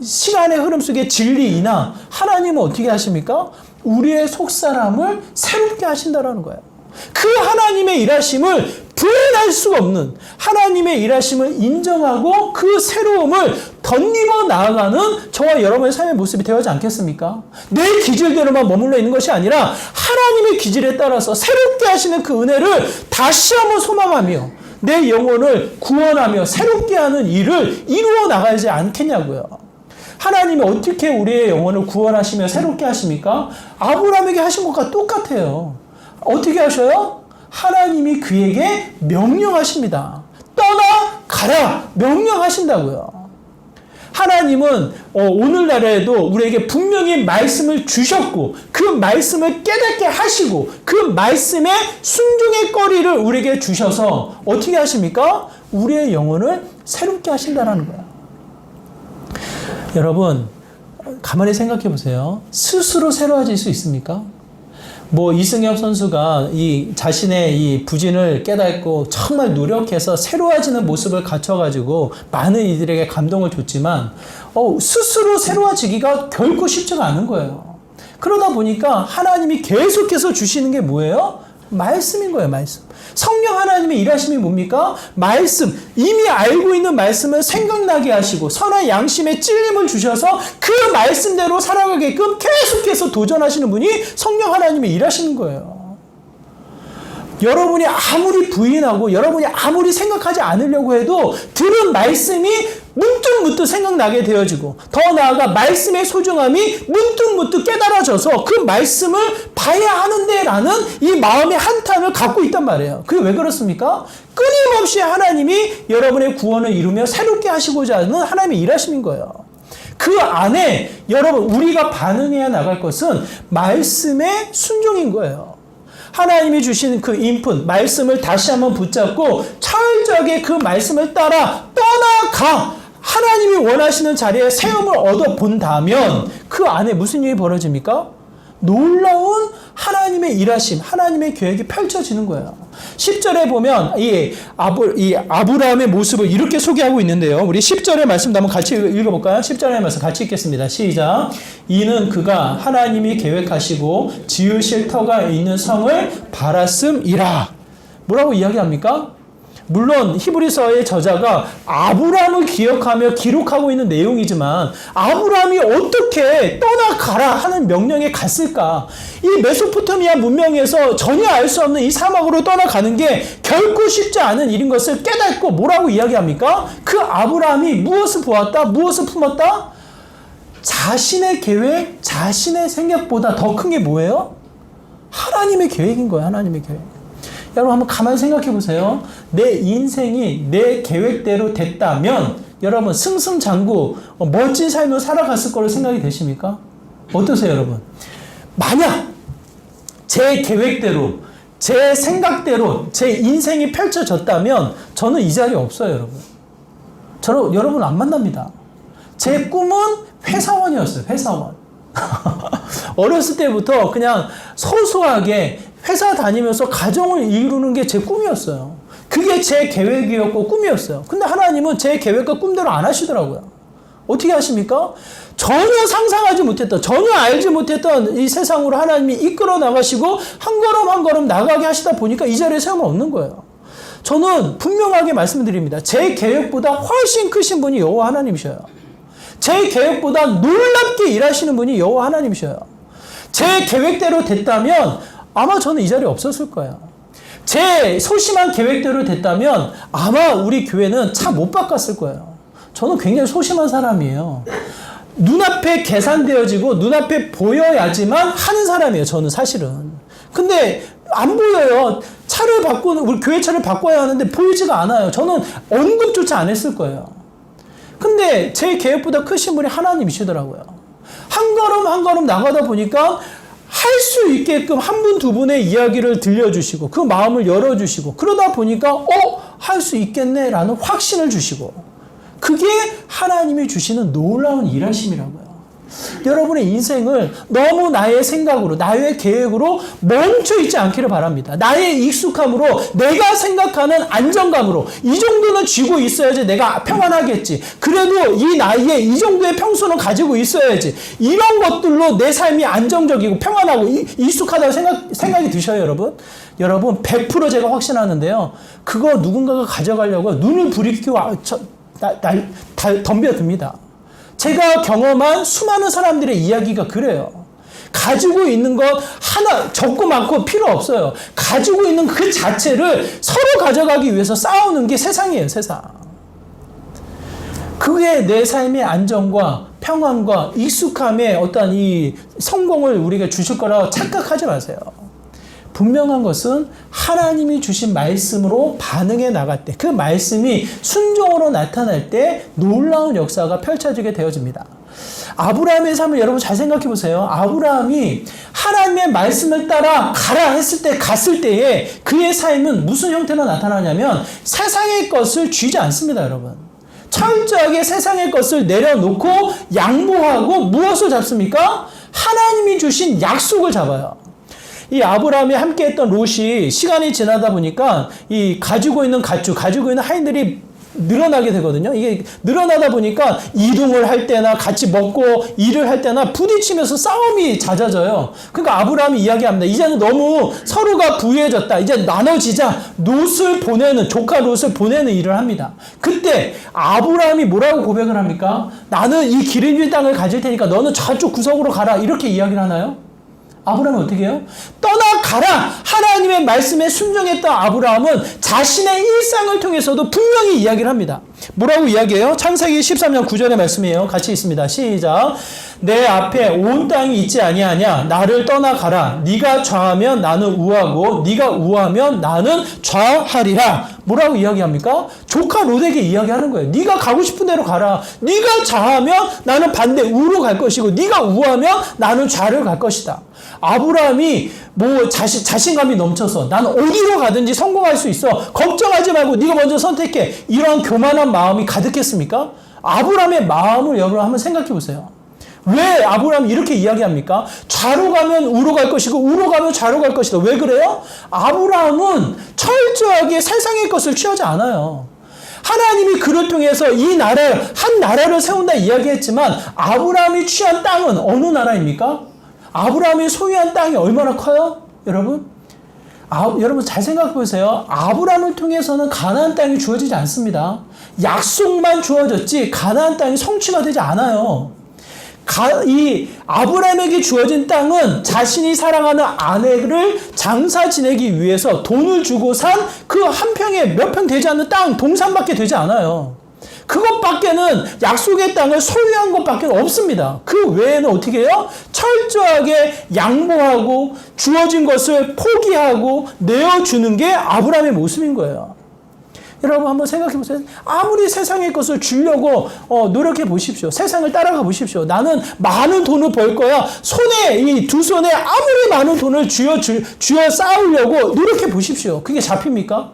시간의 흐름 속에 진리이나, 하나님은 어떻게 하십니까? 우리의 속사람을 새롭게 하신다라는 거예요. 그 하나님의 일하심을 부인할 수가 없는, 하나님의 일하심을 인정하고 그 새로움을 덧입어 나아가는 저와 여러분의 삶의 모습이 되어지 않겠습니까? 내 기질대로만 머물러 있는 것이 아니라 하나님의 기질에 따라서 새롭게 하시는 그 은혜를 다시 한번 소망하며 내 영혼을 구원하며 새롭게 하는 일을 이루어 나가야지 않겠냐고요. 하나님이 어떻게 우리의 영혼을 구원하시며 새롭게 하십니까? 아브라함에게 하신 것과 똑같아요. 어떻게 하셔요? 하나님이 그에게 명령하십니다. 떠나가라! 명령하신다고요. 하나님은 오늘날에도 우리에게 분명히 말씀을 주셨고 그 말씀을 깨닫게 하시고 그 말씀의 순종의 거리를 우리에게 주셔서 어떻게 하십니까? 우리의 영혼을 새롭게 하신다는 거예요. 여러분, 가만히 생각해 보세요. 스스로 새로워질 수 있습니까? 이승엽 선수가 자신의 이 부진을 깨닫고 정말 노력해서 새로워지는 모습을 갖춰가지고 많은 이들에게 감동을 줬지만, 스스로 새로워지기가 결코 쉽지가 않은 거예요. 그러다 보니까 하나님이 계속해서 주시는 게 뭐예요? 말씀인 거예요, 말씀. 성령 하나님의 일하심이 뭡니까? 말씀, 이미 알고 있는 말씀을 생각나게 하시고 선한 양심의 찔림을 주셔서 그 말씀대로 살아가게끔 계속해서 도전하시는 분이 성령 하나님의 일하시는 거예요. 여러분이 아무리 부인하고 여러분이 아무리 생각하지 않으려고 해도 들은 말씀이 문득문득 생각나게 되어지고, 더 나아가 말씀의 소중함이 문득문득 깨달아져서 그 말씀을 봐야 하는데 라는 이 마음의 한탄을 갖고 있단 말이에요. 그게 왜 그렇습니까? 끊임없이 하나님이 여러분의 구원을 이루며 새롭게 하시고자 하는 하나님의 일하심인 거예요. 그 안에 여러분, 우리가 반응해야 나갈 것은 말씀의 순종인 거예요. 하나님이 주신 그 인풋, 말씀을 다시 한번 붙잡고 철저하게 그 말씀을 따라 떠나가 하나님이 원하시는 자리에 세움을 얻어본다면 그 안에 무슨 일이 벌어집니까? 놀라운 하나님의 일하심, 하나님의 계획이 펼쳐지는 거예요. 10절에 보면 이 아브라함의 모습을 이렇게 소개하고 있는데요. 우리 10절의 말씀도 한번 같이 읽어볼까요? 10절의 말씀 같이 읽겠습니다. 시작. 이는 그가 하나님이 계획하시고 지으실 터가 있는 성을 바랐음이라. 뭐라고 이야기합니까? 물론 히브리서의 저자가 아브라함을 기억하며 기록하고 있는 내용이지만 아브라함이 어떻게 떠나가라 하는 명령에 갔을까? 이 메소포타미아 문명에서 전혀 알 수 없는 이 사막으로 떠나가는 게 결코 쉽지 않은 일인 것을 깨닫고 뭐라고 이야기합니까? 그 아브라함이 무엇을 보았다? 무엇을 품었다? 자신의 계획, 자신의 생각보다 더 큰 게 뭐예요? 하나님의 계획인 거예요. 하나님의 계획. 여러분 한번 가만히 생각해 보세요. 내 인생이 내 계획대로 됐다면 여러분 승승장구 멋진 삶을 살아갔을 거로 생각이 되십니까? 어떠세요 여러분? 만약 제 계획대로 제 생각대로 제 인생이 펼쳐졌다면 저는 이 자리에 없어요 여러분. 여러분 안 만납니다. 제 꿈은 회사원이었어요. 회사원. 어렸을 때부터 그냥 소소하게 회사 다니면서 가정을 이루는 게 제 꿈이었어요. 그게 제 계획이었고 꿈이었어요. 근데 하나님은 제 계획과 꿈대로 안 하시더라고요. 어떻게 하십니까? 전혀 상상하지 못했던, 전혀 알지 못했던 이 세상으로 하나님이 이끌어 나가시고 한 걸음 한 걸음 나가게 하시다 보니까 이 자리에 세움을 얻는 거예요. 저는 분명하게 말씀드립니다. 제 계획보다 훨씬 크신 분이 여호와 하나님이셔요. 제 계획보다 놀랍게 일하시는 분이 여호와 하나님이셔요. 제 계획대로 됐다면 아마 저는 이 자리에 없었을 거예요. 제 소심한 계획대로 됐다면 아마 우리 교회는 차 못 바꿨을 거예요. 저는 굉장히 소심한 사람이에요. 눈앞에 계산되어지고 눈앞에 보여야지만 하는 사람이에요. 저는 사실은. 근데 안 보여요. 차를 바꾸는, 우리 교회 차를 바꿔야 하는데 보이지가 않아요. 저는 언급조차 안 했을 거예요. 근데 제 계획보다 크신 분이 하나님이시더라고요. 한 걸음 한 걸음 나가다 보니까 할 수 있게끔 한 분, 두 분의 이야기를 들려주시고 그 마음을 열어주시고 그러다 보니까 할 수 있겠네라는 확신을 주시고 그게 하나님이 주시는 놀라운 일하심이라고요. 여러분의 인생을 너무 나의 생각으로 나의 계획으로 멈춰있지 않기를 바랍니다. 나의 익숙함으로 내가 생각하는 안정감으로 이 정도는 쥐고 있어야지 내가 평안하겠지. 그래도 이 나이에 이 정도의 평수는 가지고 있어야지. 이런 것들로 내 삶이 안정적이고 평안하고 익숙하다고 생각이 드셔요 여러분. 여러분 100% 제가 확신하는데요. 그거 누군가가 가져가려고 눈을 부리키고 덤벼듭니다. 제가 경험한 수많은 사람들의 이야기가 그래요. 가지고 있는 것 하나 적고 많고 필요 없어요. 가지고 있는 그 자체를 서로 가져가기 위해서 싸우는 게 세상이에요. 세상. 그게 내 삶의 안정과 평안과 익숙함의 어떤 이 성공을 우리가 주실 거라고 착각하지 마세요. 분명한 것은 하나님이 주신 말씀으로 반응해 나갈 때, 그 말씀이 순종으로 나타날 때 놀라운 역사가 펼쳐지게 되어집니다. 아브라함의 삶을 여러분 잘 생각해 보세요. 아브라함이 하나님의 말씀을 따라 가라 했을 때, 갔을 때에 그의 삶은 무슨 형태로 나타나냐면 세상의 것을 쥐지 않습니다, 여러분. 철저하게 세상의 것을 내려놓고 양보하고 무엇을 잡습니까? 하나님이 주신 약속을 잡아요. 이 아브라함이 함께했던 롯이 시간이 지나다 보니까 이 가지고 있는 가축, 가지고 있는 하인들이 늘어나게 되거든요. 이게 늘어나다 보니까 이동을 할 때나 같이 먹고 일을 할 때나 부딪히면서 싸움이 잦아져요. 그러니까 아브라함이 이야기합니다. 이제는 너무 서로가 부유해졌다. 이제 나눠지자. 롯을 보내는, 조카 롯을 보내는 일을 합니다. 그때 아브라함이 뭐라고 고백을 합니까? 나는 이 기름진 땅을 가질 테니까 너는 저쪽 구석으로 가라. 이렇게 이야기를 하나요? 아브라함은 어떻게 해요? 떠나가라! 하나님의 말씀에 순종했던 아브라함은 자신의 일상을 통해서도 분명히 이야기를 합니다. 뭐라고 이야기해요? 창세기 13장 9절의 말씀이에요. 같이 있습니다. 시작. 내 앞에 온 땅이 있지 아니하냐? 나를 떠나가라. 네가 좌하면 나는 우하고 네가 우하면 나는 좌하리라. 뭐라고 이야기합니까? 조카 롯에게 이야기하는 거예요. 네가 가고 싶은 대로 가라. 네가 좌하면 나는 반대 우로 갈 것이고 네가 우하면 나는 좌를 갈 것이다. 아브라함이 자신감이 넘쳐서 나는 어디로 가든지 성공할 수 있어. 걱정하지 말고 네가 먼저 선택해. 이런 교만한 마음이 가득했습니까? 아브라함의 마음을 여러분 한번 생각해 보세요. 왜 아브라함이 이렇게 이야기합니까? 좌로 가면 우로 갈 것이고 우로 가면 좌로 갈 것이다. 왜 그래요? 아브라함은 철저하게 세상의 것을 취하지 않아요. 하나님이 그를 통해서 한 나라를 세운다 이야기했지만 아브라함이 취한 땅은 어느 나라입니까? 아브라함이 소유한 땅이 얼마나 커요? 여러분? 여러분 잘 생각해 보세요. 아브라함을 통해서는 가나안 땅이 주어지지 않습니다. 약속만 주어졌지 가나안 땅이 성취가 되지 않아요. 이 아브라함에게 주어진 땅은 자신이 사랑하는 아내를 장사 지내기 위해서 돈을 주고 산 그 한 평에 몇 평 되지 않는 땅, 동산밖에 되지 않아요. 그것밖에는 약속의 땅을 소유한 것밖에 없습니다. 그 외에는 어떻게 해요? 철저하게 양보하고 주어진 것을 포기하고 내어주는 게 아브라함의 모습인 거예요. 여러분 한번 생각해 보세요. 아무리 세상의 것을 주려고 노력해 보십시오. 세상을 따라가 보십시오. 나는 많은 돈을 벌 거야. 이 두 손에 아무리 많은 돈을 쥐어 쌓으려고 노력해 보십시오. 그게 잡힙니까?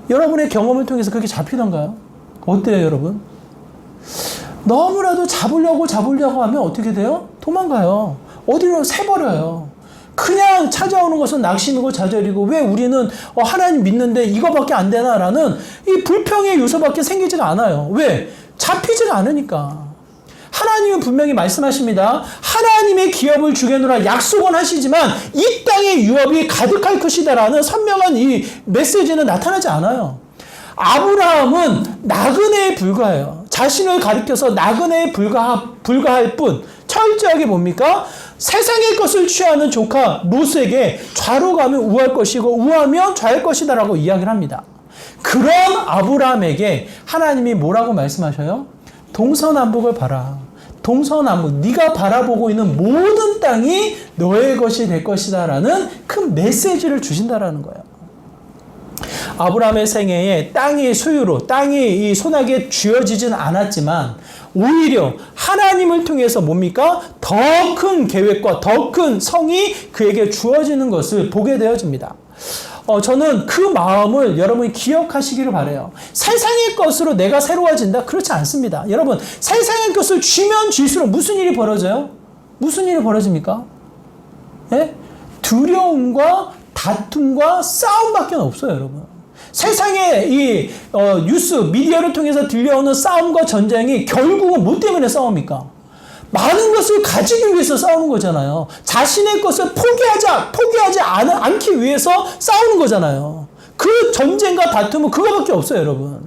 여러분의 경험을 통해서 그게 잡히던가요? 어때요, 여러분? 너무나도 잡으려고 하면 어떻게 돼요? 도망가요. 어디로 새버려요. 그냥 찾아오는 것은 낙심이고 좌절이고 왜 우리는 하나님 믿는데 이거밖에 안 되나라는 이 불평의 요소밖에 생기지가 않아요. 왜? 잡히지가 않으니까. 하나님은 분명히 말씀하십니다. 하나님의 기업을 주겠노라 약속은 하시지만 이 땅의 유업이 가득할 것이다라는 선명한 이 메시지는 나타나지 않아요. 아브라함은 나그네에 불과해요. 자신을 가리켜서 나그네에 불과할 뿐 철저하게 뭡니까? 세상의 것을 취하는 조카 롯에게 좌로 가면 우할 것이고 우하면 좌할 것이다라고 이야기를 합니다. 그런 아브라함에게 하나님이 뭐라고 말씀하셔요? 동서남북을 봐라. 동서남북 네가 바라보고 있는 모든 땅이 너의 것이 될 것이다라는 큰 메시지를 주신다라는 거예요. 아브라함의 생애에 땅이 소유로 땅이 이 손아귀에 쥐어지진 않았지만 오히려 하나님을 통해서 뭡니까? 더 큰 계획과 더 큰 성이 그에게 주어지는 것을 보게 되어집니다. 저는 그 마음을 여러분이 기억하시기를 바라요. 세상의 것으로 내가 새로워진다? 그렇지 않습니다. 여러분, 세상의 것을 쥐면 쥐수록 무슨 일이 벌어져요? 무슨 일이 벌어집니까? 예? 두려움과 다툼과 싸움밖에 없어요, 여러분. 세상의 이 뉴스, 미디어를 통해서 들려오는 싸움과 전쟁이 결국은 뭐 때문에 싸웁니까? 많은 것을 가지기 위해서 싸우는 거잖아요. 자신의 것을 포기하지 않기 위해서 싸우는 거잖아요. 그 전쟁과 다툼은 그거밖에 없어요, 여러분.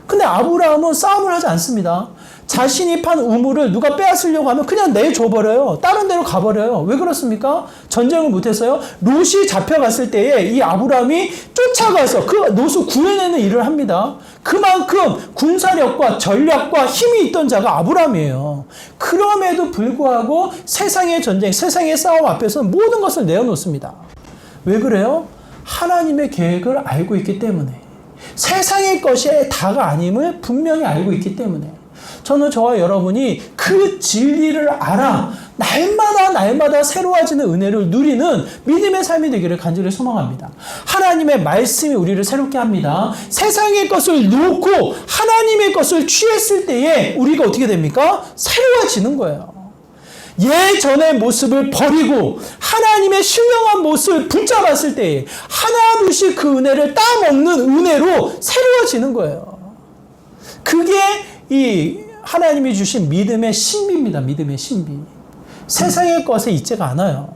근데 아브라함은 싸움을 하지 않습니다. 자신이 판 우물을 누가 빼앗으려고 하면 그냥 내줘버려요. 다른 데로 가버려요. 왜 그렇습니까? 전쟁을 못했어요. 롯이 잡혀갔을 때에 이 아브라함이 쫓아가서 그 롯을 구해내는 일을 합니다. 그만큼 군사력과 전략과 힘이 있던 자가 아브라함이에요. 그럼에도 불구하고 세상의 전쟁, 세상의 싸움 앞에서는 모든 것을 내어놓습니다. 왜 그래요? 하나님의 계획을 알고 있기 때문에. 세상의 것이 다가 아님을 분명히 알고 있기 때문에. 저는 저와 여러분이 그 진리를 알아 날마다 새로워지는 은혜를 누리는 믿음의 삶이 되기를 간절히 소망합니다. 하나님의 말씀이 우리를 새롭게 합니다. 세상의 것을 놓고 하나님의 것을 취했을 때에 우리가 어떻게 됩니까? 새로워지는 거예요. 예전의 모습을 버리고 하나님의 신령한 모습을 붙잡았을 때에 하나둘씩 그 은혜를 따먹는 은혜로 새로워지는 거예요. 그게 이 하나님이 주신 믿음의 신비입니다. 믿음의 신비. 세상의 것에 있지가 않아요.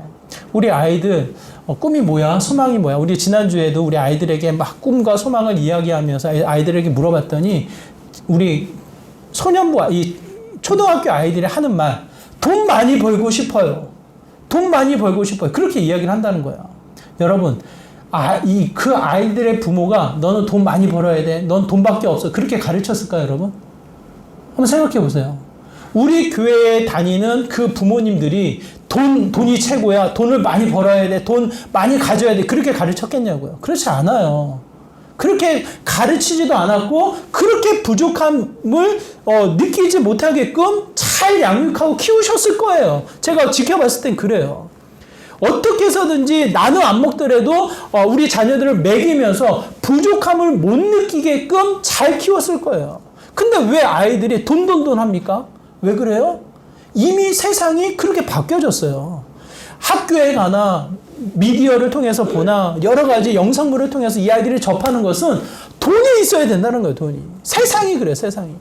우리 아이들 꿈이 뭐야? 소망이 뭐야? 우리 지난주에도 우리 아이들에게 막 꿈과 소망을 이야기하면서 아이들에게 물어봤더니 우리 소년부, 이 초등학교 아이들이 하는 말, 돈 많이 벌고 싶어요. 돈 많이 벌고 싶어요. 그렇게 이야기를 한다는 거예요. 여러분, 그 아이들의 부모가 너는 돈 많이 벌어야 돼. 넌 돈밖에 없어. 그렇게 가르쳤을까요, 여러분? 한번 생각해 보세요. 우리 교회에 다니는 그 부모님들이 돈이 최고야. 돈을 많이 벌어야 돼. 돈 많이 가져야 돼. 그렇게 가르쳤겠냐고요. 그렇지 않아요. 그렇게 가르치지도 않았고 그렇게 부족함을 느끼지 못하게끔 잘 양육하고 키우셨을 거예요. 제가 지켜봤을 땐 그래요. 어떻게 해서든지 나는 안 먹더라도 우리 자녀들을 먹이면서 부족함을 못 느끼게끔 잘 키웠을 거예요. 근데 왜 아이들이 돈 합니까? 왜 그래요? 이미 세상이 그렇게 바뀌어졌어요. 학교에 가나 미디어를 통해서 보나 여러 가지 영상물을 통해서 이 아이들이 접하는 것은 돈이 있어야 된다는 거예요. 돈이. 세상이 그래요. 세상이.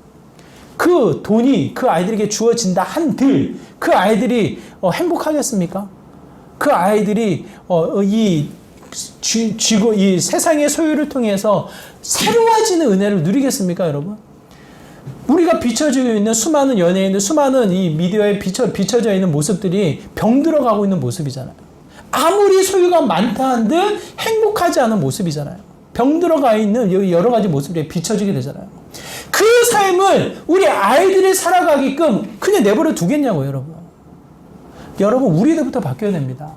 그 돈이 그 아이들에게 주어진다 한들 그 아이들이 행복하겠습니까? 그 아이들이 이 세상의 소유를 통해서 새로워지는 은혜를 누리겠습니까, 여러분? 우리가 비춰지고 있는 수많은 연예인들, 수많은 이 미디어에 비춰져 있는 모습들이 병들어가고 있는 모습이잖아요. 아무리 소유가 많다 한들 행복하지 않은 모습이잖아요. 병들어가 있는 여러 가지 모습들이 비춰지게 되잖아요. 그 삶을 우리 아이들이 살아가게끔 그냥 내버려 두겠냐고요, 여러분. 여러분, 우리들부터 바뀌어야 됩니다.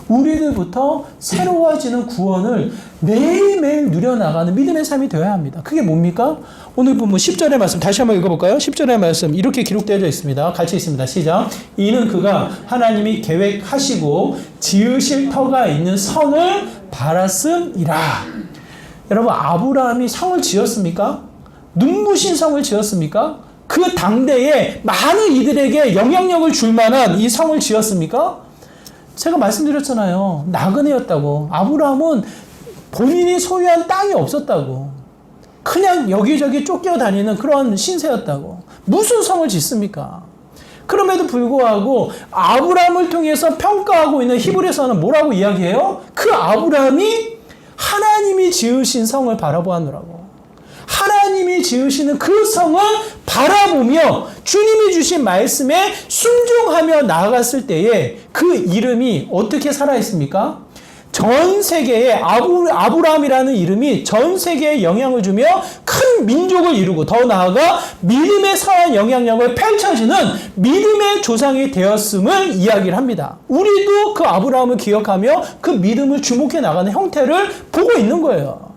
우리들부터 새로워지는 구원을 매일매일 누려나가는 믿음의 삶이 되어야 합니다. 그게 뭡니까? 오늘 보면 10절의 말씀 다시 한번 읽어볼까요? 10절의 말씀 이렇게 기록되어 있습니다. 같이 있습니다. 시작. 이는 그가 하나님이 계획하시고 지으실 터가 있는 성을 바랐음이라. 여러분, 아브라함이 성을 지었습니까? 눈부신 성을 지었습니까? 그 당대에 많은 이들에게 영향력을 줄 만한 이 성을 지었습니까? 제가 말씀드렸잖아요. 나그네였다고. 아브라함은 본인이 소유한 땅이 없었다고. 그냥 여기저기 쫓겨다니는 그런 신세였다고. 무슨 성을 짓습니까? 그럼에도 불구하고 아브라함을 통해서 평가하고 있는 히브리서는 뭐라고 이야기해요? 그 아브라함이 하나님이 지으신 성을 바라보았노라고. 하나님이 지으시는 그 성을 바라보며 주님이 주신 말씀에 순종하며 나아갔을 때에 그 이름이 어떻게 살아있습니까? 전 세계에 아브라함이라는 이름이 전 세계에 영향을 주며 큰 민족을 이루고 더 나아가 믿음의 선한 영향력을 펼쳐지는 믿음의 조상이 되었음을 이야기를 합니다. 우리도 그 아브라함을 기억하며 그 믿음을 주목해 나가는 형태를 보고 있는 거예요.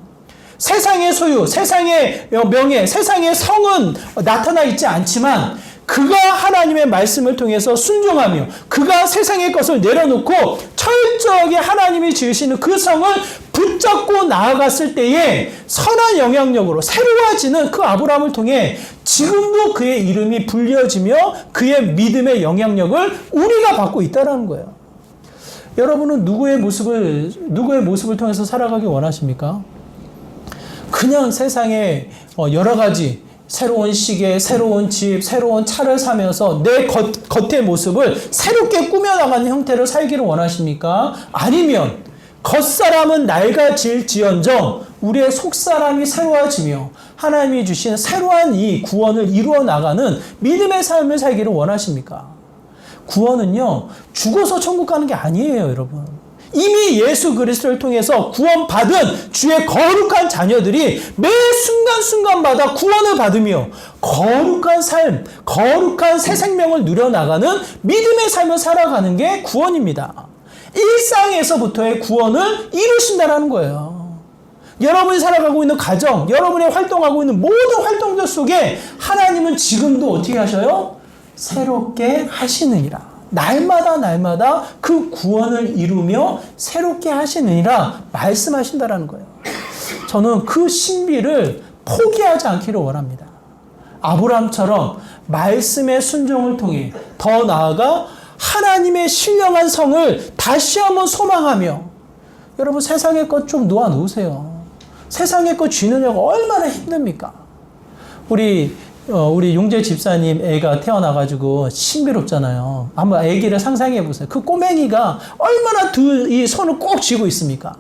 세상의 소유, 세상의 명예, 세상의 성은 나타나 있지 않지만 그가 하나님의 말씀을 통해서 순종하며 그가 세상의 것을 내려놓고 철저하게 하나님이 지으시는 그 성을 붙잡고 나아갔을 때에 선한 영향력으로 새로워지는 그 아브라함을 통해 지금도 그의 이름이 불려지며 그의 믿음의 영향력을 우리가 받고 있다는 거예요. 여러분은 누구의 모습을 통해서 살아가기 원하십니까? 그냥 세상에 여러 가지 새로운 시계, 새로운 집, 새로운 차를 사면서 내 겉의 모습을 새롭게 꾸며나가는 형태를 살기를 원하십니까? 아니면 겉사람은 낡아질지언정 우리의 속사람이 새로워지며 하나님이 주신 새로운 이 구원을 이루어 나가는 믿음의 삶을 살기를 원하십니까? 구원은요, 죽어서 천국 가는 게 아니에요, 여러분. 이미 예수 그리스도를 통해서 구원받은 주의 거룩한 자녀들이 매 순간순간마다 구원을 받으며 거룩한 삶, 거룩한 새 생명을 누려나가는 믿음의 삶을 살아가는 게 구원입니다. 일상에서부터의 구원을 이루신다는 거예요. 여러분이 살아가고 있는 가정, 여러분이 활동하고 있는 모든 활동들 속에 하나님은 지금도 어떻게 하셔요? 새롭게 하시느니라. 날마다 그 구원을 이루며 새롭게 하시느니라 말씀하신다라는 거예요. 저는 그 신비를 포기하지 않기를 원합니다. 아브라함처럼 말씀의 순종을 통해 더 나아가 하나님의 신령한 성을 다시 한번 소망하며 여러분 세상의 것 좀 놓아놓으세요. 세상의 것 쥐느냐가 얼마나 힘듭니까? 우리 용재 집사님 애가 태어나가지고 신비롭잖아요. 한번 아기를 상상해 보세요. 그 꼬맹이가 얼마나 이 손을 꼭 쥐고 있습니까?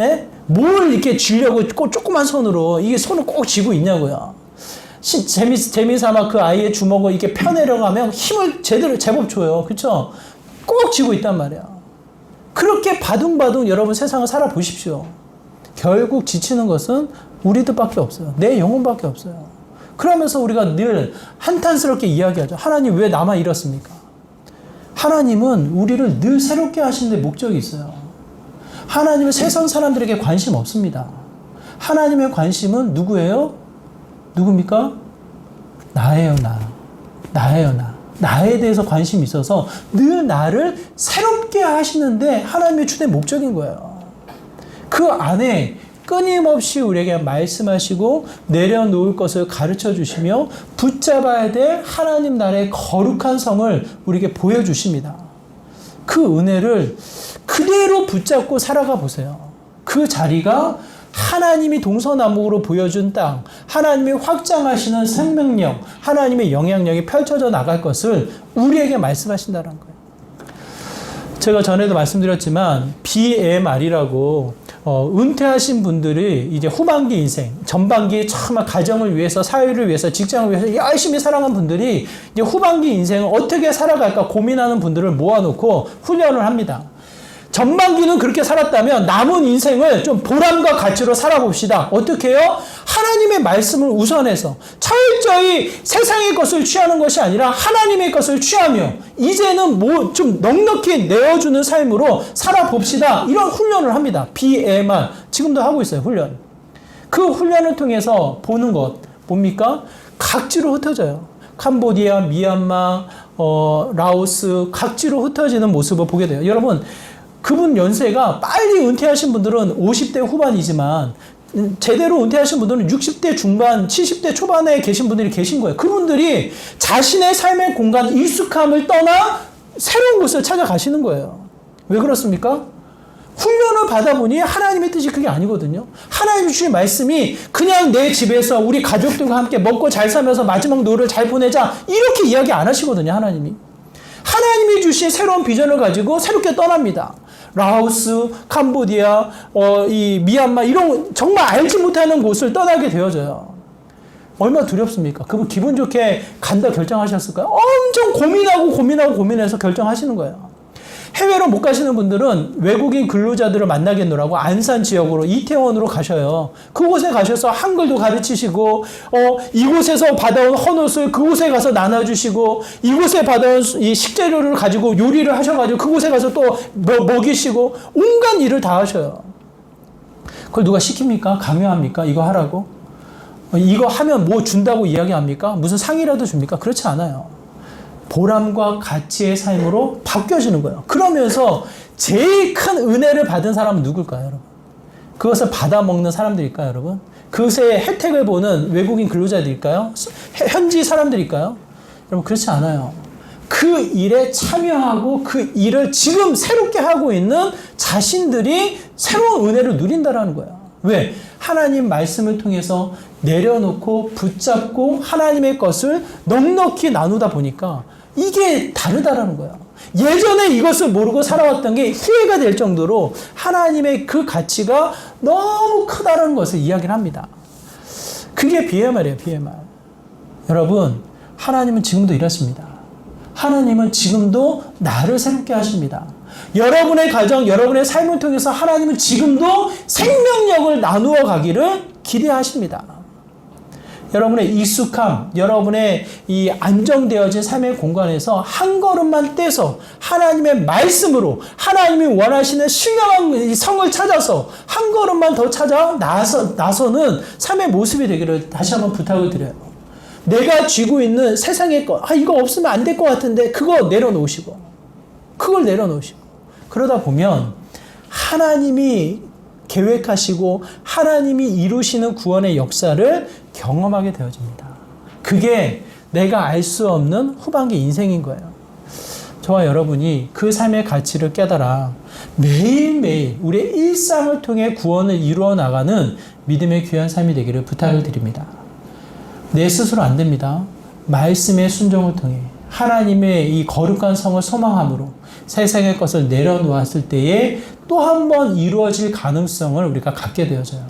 예? 뭘 이렇게 쥐려고 조그만 손으로 이게 손을 꼭 쥐고 있냐고요. 재미삼아 그 아이의 주먹을 이렇게 펴내려가면 힘을 제법 줘요. 그렇죠? 꼭 쥐고 있단 말이야. 그렇게 바둥바둥 여러분 세상을 살아보십시오. 결국 지치는 것은 우리들밖에 없어요. 내 영혼밖에 없어요. 그러면서 우리가 늘 한탄스럽게 이야기하죠. 하나님 왜 나만 이렇습니까? 하나님은 우리를 늘 새롭게 하시는 데 목적이 있어요. 하나님은 세상 사람들에게 관심 없습니다. 하나님의 관심은 누구예요? 누굽니까? 나예요, 나. 나예요, 나. 나에 대해서 관심이 있어서 늘 나를 새롭게 하시는데 하나님의 주된 목적인 거예요. 그 안에 끊임없이 우리에게 말씀하시고 내려놓을 것을 가르쳐 주시며 붙잡아야 될 하나님 나라의 거룩한 성을 우리에게 보여주십니다. 그 은혜를 그대로 붙잡고 살아가 보세요. 그 자리가 하나님이 동서남북으로 보여준 땅, 하나님이 확장하시는 생명력, 하나님의 영향력이 펼쳐져 나갈 것을 우리에게 말씀하신다는 거예요. 제가 전에도 말씀드렸지만 BMR이라고 은퇴하신 분들이 이제 후반기 인생, 전반기 정말 가정을 위해서, 사회를 위해서, 직장을 위해서 열심히 살아간 분들이 이제 후반기 인생을 어떻게 살아갈까 고민하는 분들을 모아놓고 훈련을 합니다. 전반기는 그렇게 살았다면 남은 인생을 좀 보람과 가치로 살아봅시다. 어떻게 해요? 하나님의 말씀을 우선해서 철저히 세상의 것을 취하는 것이 아니라 하나님의 것을 취하며 이제는 뭐 좀 넉넉히 내어주는 삶으로 살아봅시다. 이런 훈련을 합니다. BMR 지금도 하고 있어요. 훈련. 그 훈련을 통해서 보는 것 뭡니까? 각지로 흩어져요. 캄보디아, 미얀마, 라오스 각지로 흩어지는 모습을 보게 돼요. 여러분 그분 연세가 빨리 은퇴하신 분들은 50대 후반이지만 제대로 은퇴하신 분들은 60대 중반, 70대 초반에 계신 분들이 계신 거예요. 그분들이 자신의 삶의 공간, 익숙함을 떠나 새로운 곳을 찾아가시는 거예요. 왜 그렇습니까? 훈련을 받아보니 하나님의 뜻이 그게 아니거든요. 하나님 주신 말씀이 그냥 내 집에서 우리 가족들과 함께 먹고 잘 살면서 마지막 노후를 잘 보내자 이렇게 이야기 안 하시거든요. 하나님이 주신 새로운 비전을 가지고 새롭게 떠납니다. 라오스, 캄보디아, 이 미얀마 이런 정말 알지 못하는 곳을 떠나게 되어져요. 얼마나 두렵습니까? 그분 기분 좋게 간다 결정하셨을까요? 엄청 고민해서 결정하시는 거예요. 해외로 못 가시는 분들은 외국인 근로자들을 만나겠노라고 안산 지역으로 이태원으로 가셔요. 그곳에 가셔서 한글도 가르치시고 이곳에서 받아온 헌옷을 그곳에 가서 나눠주시고 이곳에 받아온 이 식재료를 가지고 요리를 하셔가지고 그곳에 가서 또 먹이시고 온갖 일을 다 하셔요. 그걸 누가 시킵니까? 강요합니까? 이거 하라고? 이거 하면 뭐 준다고 이야기합니까? 무슨 상이라도 줍니까? 그렇지 않아요. 보람과 가치의 삶으로 바뀌어지는 거예요. 그러면서 제일 큰 은혜를 받은 사람은 누굴까요, 여러분? 그것을 받아먹는 사람들일까요, 여러분? 그것의 혜택을 보는 외국인 근로자들일까요? 현지 사람들일까요? 여러분, 그렇지 않아요. 그 일에 참여하고 그 일을 지금 새롭게 하고 있는 자신들이 새로운 은혜를 누린다라는 거예요. 왜? 하나님 말씀을 통해서 내려놓고 붙잡고 하나님의 것을 넉넉히 나누다 보니까 이게 다르다라는 거예요. 예전에 이것을 모르고 살아왔던 게 후회가 될 정도로 하나님의 그 가치가 너무 크다는 것을 이야기를 합니다. 그게 BMR이에요, BMR. 여러분, 하나님은 지금도 이러십니다. 하나님은 지금도 나를 새롭게 하십니다. 여러분의 가정, 여러분의 삶을 통해서 하나님은 지금도 생명력을 나누어 가기를 기대하십니다. 여러분의 익숙함, 여러분의 이 안정되어진 삶의 공간에서 한 걸음만 떼서 하나님의 말씀으로 하나님이 원하시는 신령한 성을 찾아서 한 걸음만 더 찾아 나서는 삶의 모습이 되기를 다시 한번 부탁을 드려요. 내가 쥐고 있는 세상의 것, 이거 없으면 안 될 것 같은데 그걸 내려놓으시고 그러다 보면 하나님이 계획하시고 하나님이 이루시는 구원의 역사를 경험하게 되어집니다. 그게 내가 알 수 없는 후반기 인생인 거예요. 저와 여러분이 그 삶의 가치를 깨달아 매일매일 우리의 일상을 통해 구원을 이루어 나가는 믿음의 귀한 삶이 되기를 부탁을 드립니다. 내 스스로 안 됩니다. 말씀의 순종을 통해 하나님의 이 거룩한 성을 소망함으로 세상의 것을 내려놓았을 때에 또 한 번 이루어질 가능성을 우리가 갖게 되어져요.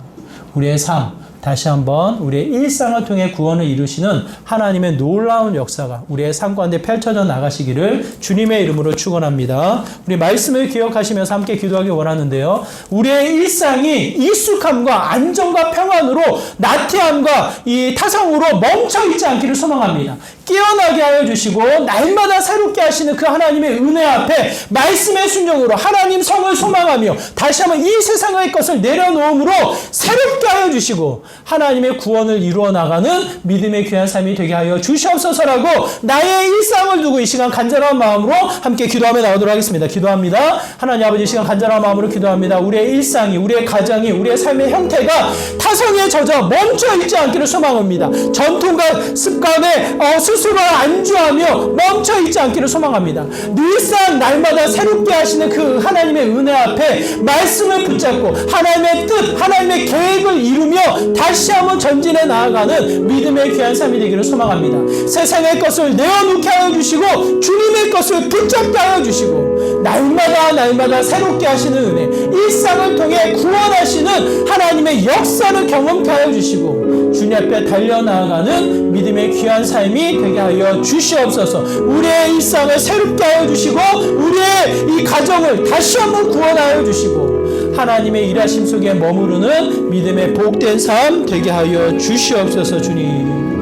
우리의 삶, 다시 한번 우리의 일상을 통해 구원을 이루시는 하나님의 놀라운 역사가 우리의 삶 가운데 펼쳐져 나가시기를 주님의 이름으로 축원합니다. 우리 말씀을 기억하시면서 함께 기도하기 원하는데요. 우리의 일상이 익숙함과 안정과 평안으로 나태함과 이 타성으로 멈춰있지 않기를 소망합니다. 깨어나게 하여 주시고 날마다 새롭게 하시는 그 하나님의 은혜 앞에 말씀의 순종으로 하나님 성을 소망하며 다시 한번 이 세상의 것을 내려놓음으로 새롭게 하여 주시고 하나님의 구원을 이루어 나가는 믿음의 귀한 삶이 되게 하여 주시옵소서라고 나의 일상을 두고 이 시간 간절한 마음으로 함께 기도하며 나오도록 하겠습니다. 기도합니다. 하나님 아버지, 이 시간 간절한 마음으로 기도합니다. 우리의 일상이, 우리의 가정이, 우리의 삶의 형태가 타성에 젖어 멈춰 있지 않기를 소망합니다. 전통과 습관에 스스로 안주하며 멈춰 있지 않기를 소망합니다. 늘상 날마다 새롭게 하시는 그 하나님의 은혜 앞에 말씀을 붙잡고 하나님의 뜻, 하나님의 계획을 이루며 다시 한번 전진해 나아가는 믿음의 귀한 삶이 되기를 소망합니다. 세상의 것을 내어놓게 하여 주시고 주님의 것을 붙잡게 하여 주시고 날마다 새롭게 하시는 은혜, 일상을 통해 구원하시는 하나님의 역사를 경험케 하여 주시고 주님 앞에 달려나가는 믿음의 귀한 삶이 되게 하여 주시옵소서. 우리의 일상을 새롭게 하여 주시고 우리의 이 가정을 다시 한번 구원하여 주시고 하나님의 일하심 속에 머무르는 믿음의 복된 삶 되게 하여 주시옵소서. 주님.